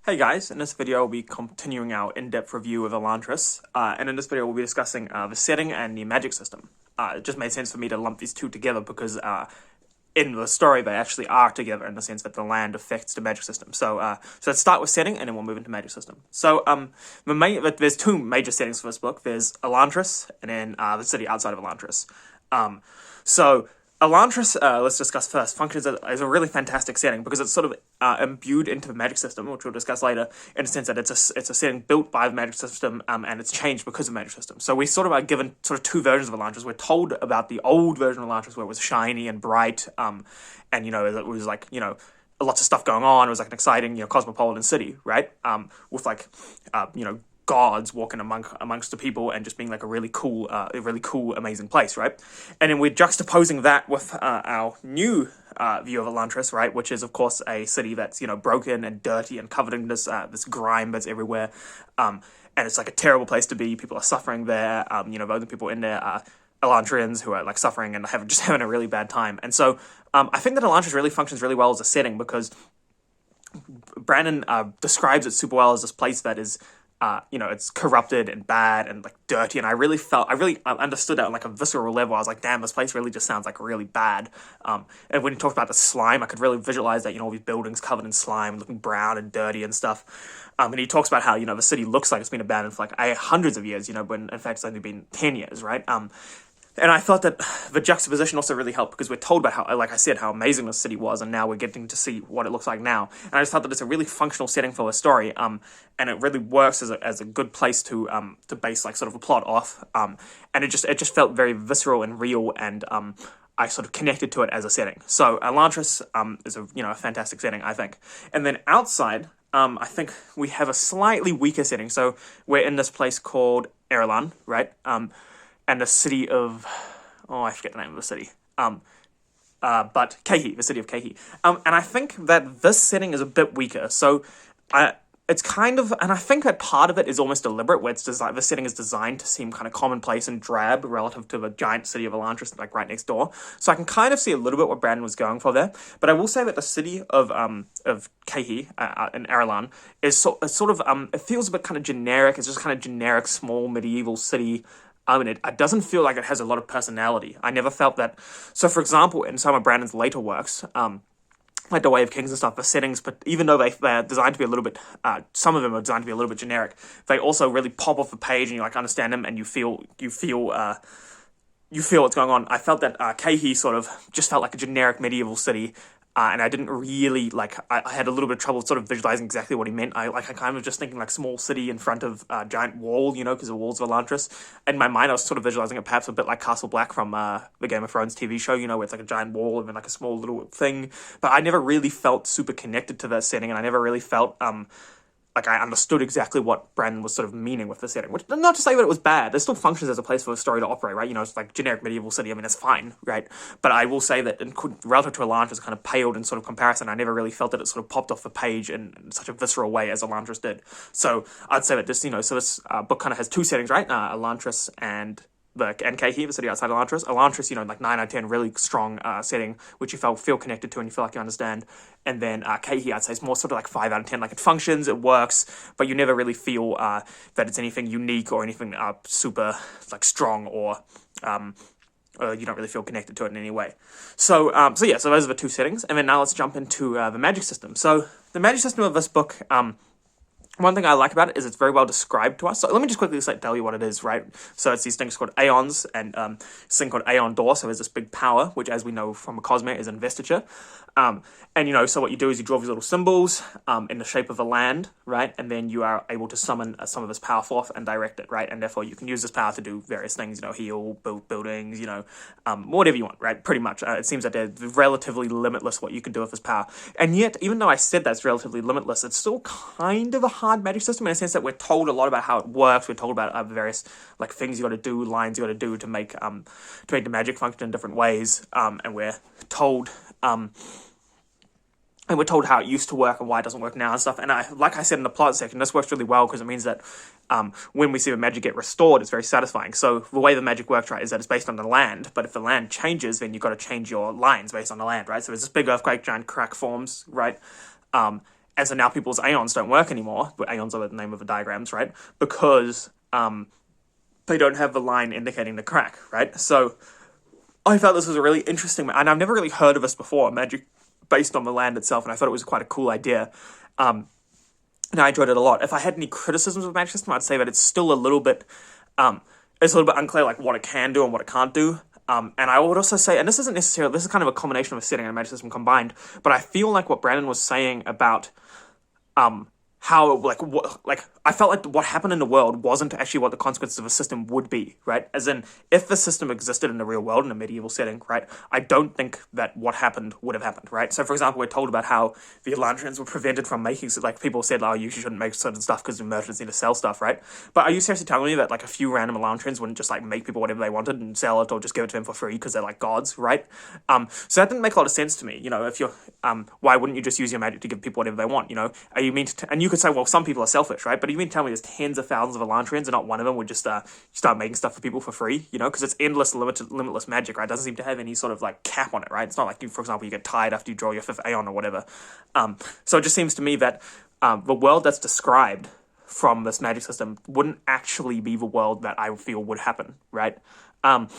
Hey guys, in this video we'll be continuing our in-depth review of Elantris, and in this video we'll be discussing the setting and the magic system. It just made sense for me to lump these two together because in the story they actually are together in the sense that the land affects the magic system. So let's start with setting and then we'll move into magic system. So there's two major settings for this book. There's Elantris and then the city outside of Elantris. So Elantris, let's discuss first, functions as a really fantastic setting because it's sort of imbued into the magic system, which we'll discuss later, in the sense that it's a setting built by the magic system, and it's changed because of the magic system. So we sort of are given sort of two versions of Elantris. We're told about the old version of Elantris where it was shiny and bright, and it was like, lots of stuff going on. It was like an exciting, cosmopolitan city, right? With like, gods walking amongst the people and just being like a really cool, amazing place, right? And then we're juxtaposing that with our new view of Elantris, right? Which is, of course, a city that's broken and dirty and covered in this grime that's everywhere, and it's like a terrible place to be. People are suffering there. Both the people in there are Elantrians who are like suffering and just having a really bad time. And so I think that Elantris really functions really well as a setting because Brandon describes it super well as this place that is it's corrupted and bad and like dirty, and I really understood that on like a visceral level. I was like, damn, this place really just sounds like really bad. And when he talked about the slime, I could really visualize that, all these buildings covered in slime, looking brown and dirty and stuff. And he talks about how, the city looks like it's been abandoned for like hundreds of years, when in fact it's only been 10 years, right? And I thought that the juxtaposition also really helped because we're told about how, like I said, how amazing the city was, and now we're getting to see what it looks like now. And I just thought that it's a really functional setting for a story, and it really works as a good place to base like sort of a plot off. And it just felt very visceral and real, and I sort of connected to it as a setting. So Elantris is a fantastic setting, I think. And then outside, I think we have a slightly weaker setting. So we're in this place called Erlan, right? And the city of, I forget the name of the city, but Keiki, the city of Keiki. And I think that this setting is a bit weaker. So it's kind of, and I think that part of it is almost deliberate, where the setting is designed to seem kind of commonplace and drab relative to the giant city of Elantris, like right next door. So I can kind of see a little bit what Brandon was going for there. But I will say that the city of Keiki in Erlan is it feels a bit kind of generic. It's just kind of generic, small, medieval city. It doesn't feel like it has a lot of personality. I never felt that. So, for example, in some of Brandon's later works, like The Way of Kings and stuff, the settings, but even though they're designed to be a little bit, some of them are designed to be a little bit generic, they also really pop off the page and you like understand them and you feel what's going on. I felt that Keiki sort of just felt like a generic medieval city. And I didn't really, I had a little bit of trouble sort of visualizing exactly what he meant. I kind of just thinking like small city in front of a giant wall, because the walls of Elantris. In my mind, I was sort of visualizing it perhaps a bit like Castle Black from the Game of Thrones TV show, where it's like a giant wall and then like a small little thing. But I never really felt super connected to that setting, and I never really felt like I understood exactly what Brandon was sort of meaning with the setting. Which, not to say that it was bad, there still functions as a place for a story to operate, right? It's like generic medieval city, that's fine, right? But I will say that relative to Elantris, it kind of paled in sort of comparison. I never really felt that it sort of popped off the page in such a visceral way as Elantris did. So I'd say that this, this book kind of has two settings, right? Elantris and Keiki, the city outside Elantris. Elantris, like 9 out of 10, really strong setting, which you feel connected to and you feel like you understand. And then Keiki, I'd say, is more sort of like 5 out of 10. Like, it functions, it works, but you never really feel that it's anything unique or anything super, like, strong or you don't really feel connected to it in any way. So those are the two settings. And then now let's jump into the magic system. So the magic system of this book, one thing I like about it is it's very well described to us. So let me just quickly tell you what it is, right? So it's these things called aeons, and this thing called aeon door. So there's this big power, which, as we know from a Cosmere, is investiture. And so what you do is you draw these little symbols in the shape of a land, right? And then you are able to summon some of this power forth and direct it, right? And therefore you can use this power to do various things, heal, build buildings, whatever you want, right? Pretty much. It seems that they're relatively limitless what you can do with this power. And yet, even though I said that's relatively limitless, it's still kind of a hard magic system in a sense that we're told a lot about how it works. We're told about various things you got to do, lines you got to do to make the magic function in different ways. And we're told how it used to work and why it doesn't work now and stuff. And like I said in the plot section, this works really well because it means that when we see the magic get restored, it's very satisfying. So the way the magic works, right, is that it's based on the land. But if the land changes, then you've got to change your lines based on the land, right? So there's this big earthquake, giant crack forms, right? and so now people's aeons don't work anymore, but aeons are the name of the diagrams, right? Because they don't have the line indicating the crack, right? So I felt this was a really interesting, and I've never really heard of this before, magic based on the land itself, and I thought it was quite a cool idea. And I enjoyed it a lot. If I had any criticisms of the magic system, I'd say that it's still a little bit, unclear, like what it can do and what it can't do. And I would also say, and this isn't necessarily, this is kind of a combination of a setting and a magic system combined, but I feel like what Brandon was saying about, how, I felt like what happened in the world wasn't actually what the consequences of a system would be, right? As in, if the system existed in the real world, in a medieval setting, right, I don't think that what happened would have happened, right? So, for example, we're told about how the Elantrians were prevented from making, like, people said, oh, you shouldn't make certain stuff because the merchants need to sell stuff, right? But are you seriously telling me that, like, a few random Elantrians wouldn't just, like, make people whatever they wanted and sell it or just give it to them for free because they're, like, gods, right? So that didn't make a lot of sense to me, you know, if you're, why wouldn't you just use your magic to give people whatever they want, you know? Are you mean to, and you could say, well, some people are selfish, right? But you mean to tell me there's tens of thousands of Elantrians and not one of them would just start making stuff for people for free, you know? Because it's endless, limitless magic, right? It doesn't seem to have any sort of, like, cap on it, right? It's not like, for example, you get tired after you draw your 5th Aeon or whatever. So it just seems to me that the world that's described from this magic system wouldn't actually be the world that I feel would happen, right? And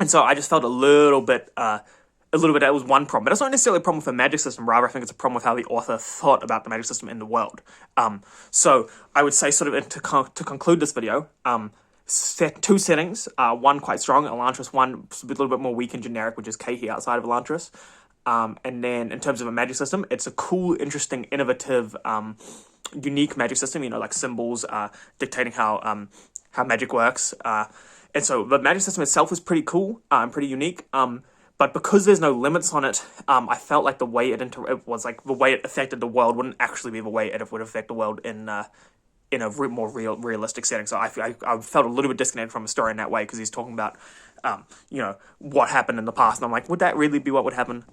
so I just felt a little bit that was one problem. But it's not necessarily a problem with the magic system, rather I think it's a problem with how the author thought about the magic system in the world. So I would say, sort of, to conclude this video, set 2 settings, one quite strong, Elantris, one a little bit more weak and generic, which is Keiki outside of Elantris. And then in terms of a magic system, it's a cool, interesting, innovative, unique magic system, you know, like symbols dictating how magic works. And so the magic system itself was pretty cool and pretty unique. But because there's no limits on it, I felt like the way it was like the way it affected the world wouldn't actually be the way it would affect the world in a more realistic setting. So I felt a little bit disconnected from the story in that way, because he's talking about you know, what happened in the past, and I'm like, would that really be what would happen?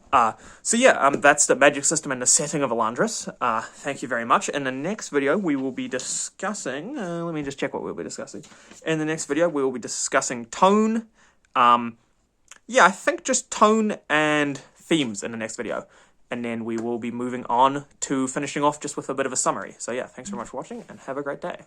So yeah, that's the magic system and the setting of Elantris. Thank you very much. In the next video, we will be discussing. Let me just check what we'll be discussing. In the next video, we will be discussing tone. Yeah, I think just tone and themes in the next video. And then we will be moving on to finishing off just with a bit of a summary. So yeah, thanks very much for watching and have a great day.